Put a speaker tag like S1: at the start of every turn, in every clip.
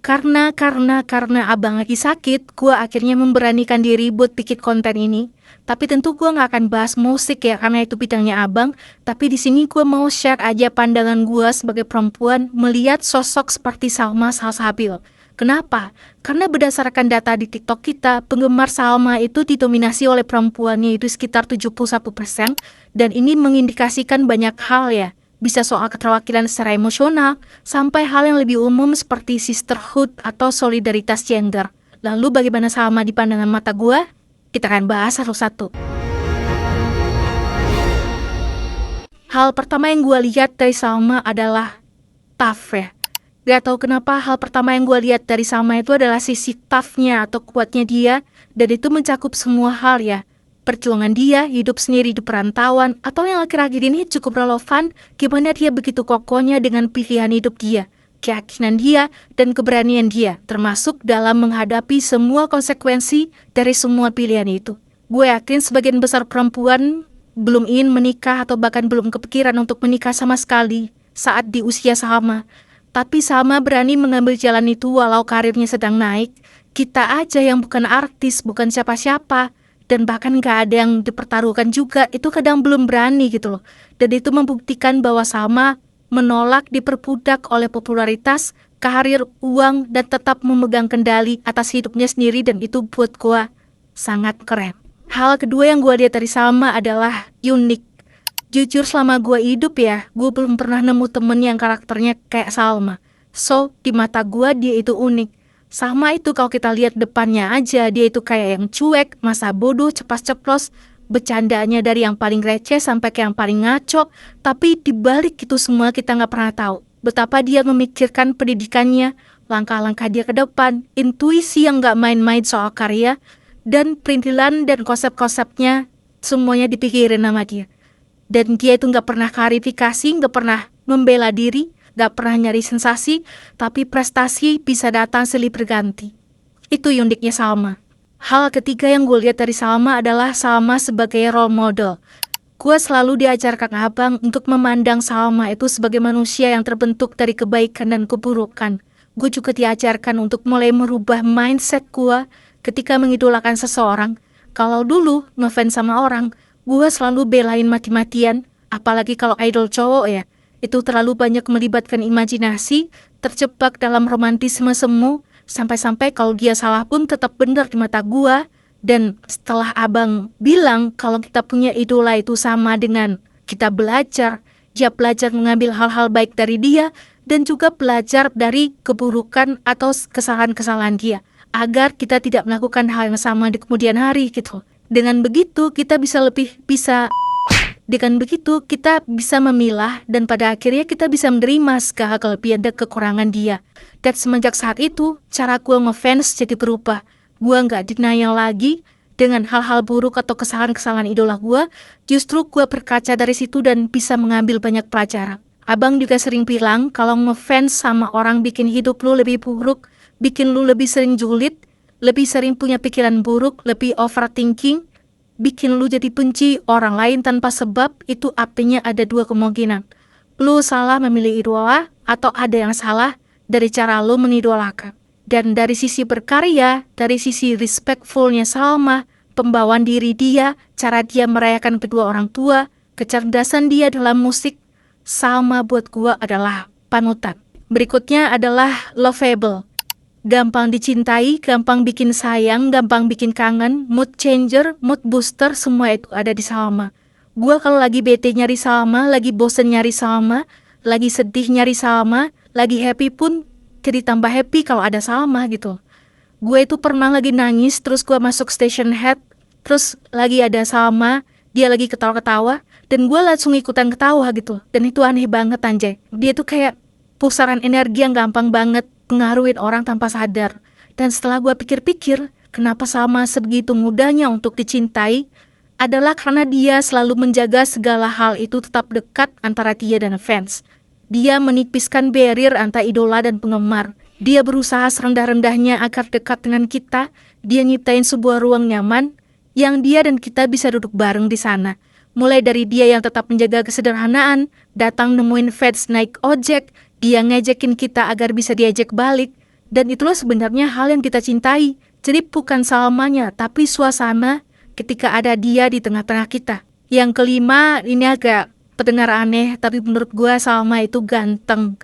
S1: Karena abang lagi sakit, gue akhirnya memberanikan diri buat bikin konten ini. Tapi tentu gue nggak akan bahas musik ya, karena itu bidangnya abang. Tapi di sini gue mau share aja pandangan gue sebagai perempuan melihat sosok seperti Salma Salsabil. Kenapa? Karena berdasarkan data di TikTok kita, penggemar Salma itu didominasi oleh perempuannya itu sekitar 71%. Dan ini mengindikasikan banyak hal ya. Bisa soal keterwakilan secara emosional, sampai hal yang lebih umum seperti sisterhood atau solidaritas gender. Lalu bagaimana Salma di pandangan mata gue? Kita akan bahas satu-satu. Hal pertama yang gue lihat dari Salma adalah tough ya. Gak tau kenapa hal pertama yang gue lihat dari Salma itu adalah sisi toughnya atau kuatnya dia, dan itu mencakup semua hal ya. Perjuangan dia, hidup sendiri di perantauan, atau yang akhir-akhir ini cukup relevan, gimana dia begitu kokohnya dengan pilihan hidup dia, keyakinan dia, dan keberanian dia, termasuk dalam menghadapi semua konsekuensi dari semua pilihan itu. Gue yakin sebagian besar perempuan belum ingin menikah atau bahkan belum kepikiran untuk menikah sama sekali saat di usia Salma. Tapi Salma berani mengambil jalan itu walau karirnya sedang naik. Kita aja yang bukan artis, bukan siapa-siapa, dan bahkan gak ada yang dipertaruhkan juga, itu kadang belum berani gitu loh. Dan itu membuktikan bahwa Salma menolak diperbudak oleh popularitas, karir, uang, dan tetap memegang kendali atas hidupnya sendiri, dan itu buat gue sangat keren. Hal kedua yang gue lihat dari Salma adalah unik. Jujur selama gue hidup ya, gue belum pernah nemu temen yang karakternya kayak Salma. So, di mata gue dia itu unik. Salma itu kalau kita lihat depannya aja, dia itu kayak yang cuek, masa bodoh, cepat-ceplos, bercandanya dari yang paling receh sampai ke yang paling ngaco. Tapi dibalik itu semua kita nggak pernah tahu betapa dia memikirkan pendidikannya, langkah-langkah dia ke depan, intuisi yang nggak main-main soal karya, dan perintilan dan konsep-konsepnya semuanya dipikirin sama dia. Dan dia itu nggak pernah klarifikasi, nggak pernah membela diri, gak pernah nyari sensasi, tapi prestasi bisa datang silih berganti. Itu uniknya Salma. Hal ketiga yang gue lihat dari Salma adalah Salma sebagai role model. Gue selalu diajarkan abang untuk memandang Salma itu sebagai manusia yang terbentuk dari kebaikan dan keburukan. Gue juga diajarkan untuk mulai merubah mindset gue ketika mengidolakan seseorang. Kalau dulu ngefans sama orang, gue selalu belain mati-matian, apalagi kalau idol cowok ya. Itu terlalu banyak melibatkan imajinasi, terjebak dalam romantisme semu, sampai-sampai kalau dia salah pun tetap benar di mata gua. Dan setelah abang bilang kalau kita punya idola itu sama dengan kita belajar, dia belajar mengambil hal-hal baik dari dia, dan juga belajar dari keburukan atau kesalahan-kesalahan dia, agar kita tidak melakukan hal yang sama di kemudian hari gitu. Dengan begitu kita Dengan begitu, kita bisa memilah dan pada akhirnya kita bisa menerima segala kelebihan dan kekurangan dia. Dan semenjak saat itu, cara gue ngefans jadi berubah. Gue gak denial lagi dengan hal-hal buruk atau kesalahan-kesalahan idola gue. Justru gue berkaca dari situ dan bisa mengambil banyak pelajaran. Abang juga sering bilang kalau ngefans sama orang bikin hidup lu lebih buruk, bikin lu lebih sering julid, lebih sering punya pikiran buruk, lebih overthinking, bikin lu jadi benci orang lain tanpa sebab. Itu artinya ada dua kemungkinan. Lu salah memilih idola, atau ada yang salah dari cara lu menidolakan. Dan dari sisi berkarya, dari sisi respectfulnya Salma, pembawaan diri dia, cara dia merayakan kedua orang tua, kecerdasan dia dalam musik, Salma buat gua adalah panutan. Berikutnya adalah lovable. Gampang dicintai, gampang bikin sayang, gampang bikin kangen, mood changer, mood booster, semua itu ada di Salma. Gue kalau lagi bete nyari Salma, lagi bosen nyari Salma, lagi sedih nyari Salma, lagi happy pun jadi tambah happy kalau ada Salma gitu. Gue itu pernah lagi nangis, terus gue masuk station head, terus lagi ada Salma, dia lagi ketawa-ketawa, dan gue langsung ikutan ketawa gitu. Dan itu aneh banget anjay. Dia tuh kayak pusaran energi yang gampang banget pengaruhin orang tanpa sadar. Dan setelah gue pikir-pikir, kenapa Salma sebegitu mudahnya untuk dicintai, adalah karena dia selalu menjaga segala hal itu tetap dekat antara dia dan fans. Dia menipiskan barrier antara idola dan penggemar. Dia berusaha serendah-rendahnya agar dekat dengan kita. Dia nyiptain sebuah ruang nyaman yang dia dan kita bisa duduk bareng di sana. Mulai dari dia yang tetap menjaga kesederhanaan, datang nemuin fans naik ojek, dia ngejekin kita agar bisa diajak balik, Dan itulah sebenarnya hal yang kita cintai. Jadi bukan Salmanya, tapi suasana ketika ada dia di tengah-tengah kita. Yang kelima, ini agak terdengar aneh, tapi menurut gue Salma itu ganteng.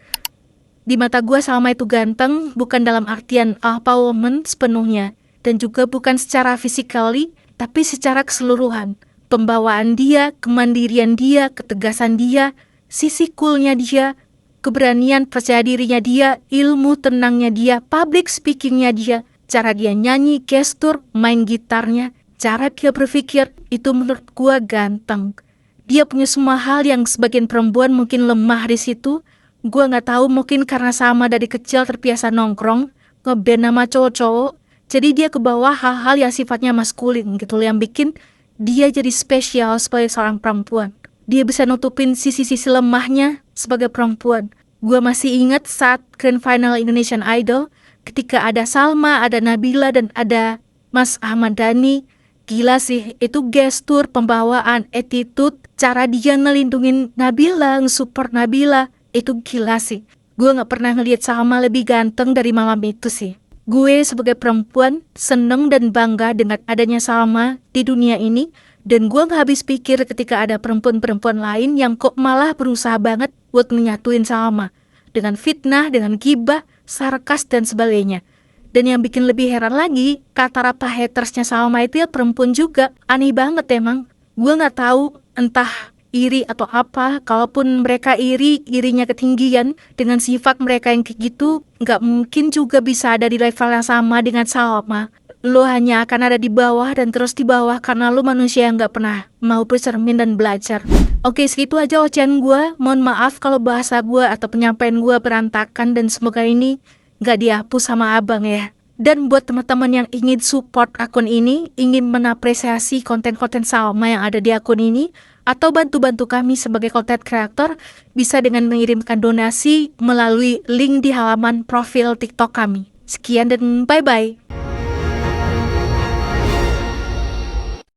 S1: Di mata gue Salma itu ganteng bukan dalam artian alpha woman sepenuhnya, dan juga bukan secara physically, tapi secara keseluruhan. Pembawaan dia, kemandirian dia, ketegasan dia, sisi coolnya dia, keberanian percaya dirinya dia, ilmu tenangnya dia, public speakingnya dia, cara dia nyanyi, gestur, main gitarnya, cara dia berpikir, itu menurut gua ganteng. Dia punya semua hal yang sebagian perempuan mungkin lemah di situ. Gua nggak tahu, mungkin karena sama dari kecil terbiasa nongkrong, ngeband sama cowok-cowok, jadi dia ke bawah hal-hal yang sifatnya maskulin gitu, yang bikin dia jadi spesial sebagai seorang perempuan. Dia bisa nutupin sisi-sisi lemahnya sebagai perempuan. Gue masih ingat saat Grand Final Indonesian Idol, ketika ada Salma, ada Nabila, dan ada Mas Ahmad Dhani. Gila sih, itu gestur, pembawaan, attitude, cara dia ngelindungin Nabila, nge-support Nabila, itu gila sih. Gue gak pernah ngeliat Salma lebih ganteng dari malam itu sih. Gue sebagai perempuan seneng dan bangga dengan adanya Salma di dunia ini, dan gue gak habis pikir ketika ada perempuan-perempuan lain yang kok malah berusaha banget buat menyatuin Salma dengan fitnah, dengan gibah, sarkas dan sebagainya. Dan yang bikin lebih heran lagi, kata-kata hatersnya Salma itu ya perempuan juga. Aneh banget emang. Gue gak tahu entah iri atau apa. Kalaupun mereka irinya ketinggian dengan sifat mereka yang kayak gitu, gak mungkin juga bisa ada di level yang sama dengan Salma. Lo hanya akan ada di bawah dan terus di bawah karena lo manusia yang gak pernah mau bercermin dan belajar. Oke, segitu aja ocehan gue. Mohon maaf kalau bahasa gue atau penyampaian gue berantakan, dan semoga ini gak dihapus sama abang ya. Dan buat teman-teman yang ingin support akun ini, ingin menapresiasi konten-konten Salma yang ada di akun ini, atau bantu-bantu kami sebagai content creator, bisa dengan mengirimkan donasi melalui link di halaman profil TikTok kami. Sekian dan bye-bye.